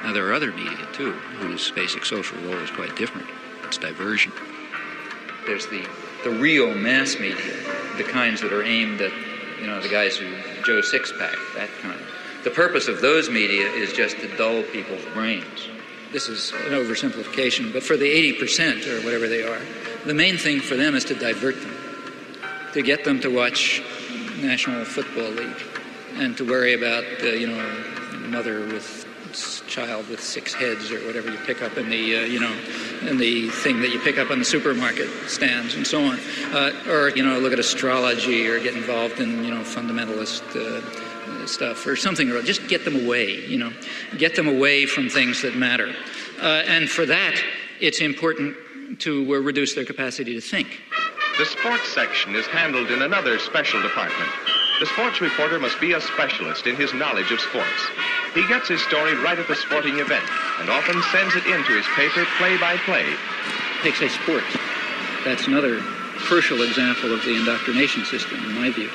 Now, there are other media, too, whose basic social role is quite different. It's diversion. There's the real mass media, the kinds that are aimed at, the guys who Joe Sixpack, that kind. The purpose of those media is just to dull people's brains. This is an oversimplification, but for the 80% or whatever they are, the main thing for them is to divert them, to get them to watch National Football League and to worry about, mother with child with 6 heads or whatever you pick up in the, in the thing that you pick up on the supermarket stands and so on. Or, look at astrology or get involved in, fundamentalist stuff or something. Or just get them away, get them away from things that matter. And for that, it's important to reduce their capacity to think. The sports section is handled in another special department. The sports reporter must be a specialist in his knowledge of sports. He gets his story right at the sporting event and often sends it into his paper play-by-play. Take, say, sports. That's another crucial example of the indoctrination system, in my view.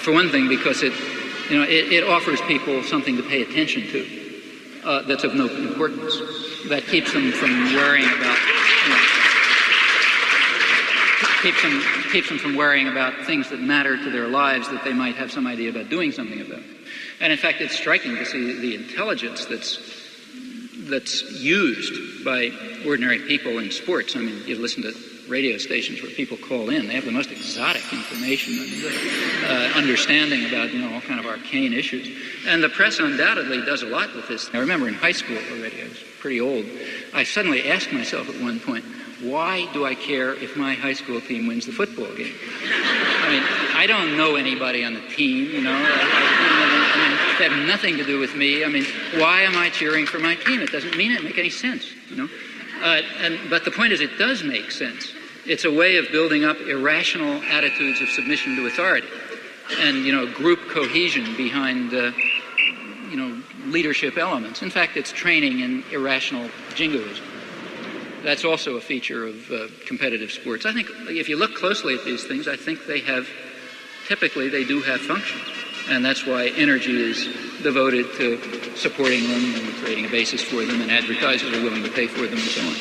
For one thing, because it offers people something to pay attention to that's of no importance. That keeps them from worrying about, keeps them from worrying about things that matter to their lives that they might have some idea about doing something about. And in fact, it's striking to see the intelligence that's used by ordinary people in sports. I mean, you listen to radio stations where people call in. They have the most exotic information and understanding about, all kind of arcane issues. And the press undoubtedly does a lot with this. I remember in high school already, I was pretty old, I suddenly asked myself at one point, why do I care if my high school team wins the football game? I mean, I don't know anybody on the team, they have nothing to do with me. I mean, why am I cheering for my team? It doesn't make any sense, But the point is, it does make sense. It's a way of building up irrational attitudes of submission to authority and, group cohesion behind, leadership elements. In fact, it's training in irrational jingoism. That's also a feature of competitive sports. I think if you look closely at these things, I think they do have functions. And that's why energy is devoted to supporting them and creating a basis for them, and advertisers are willing to pay for them and so on.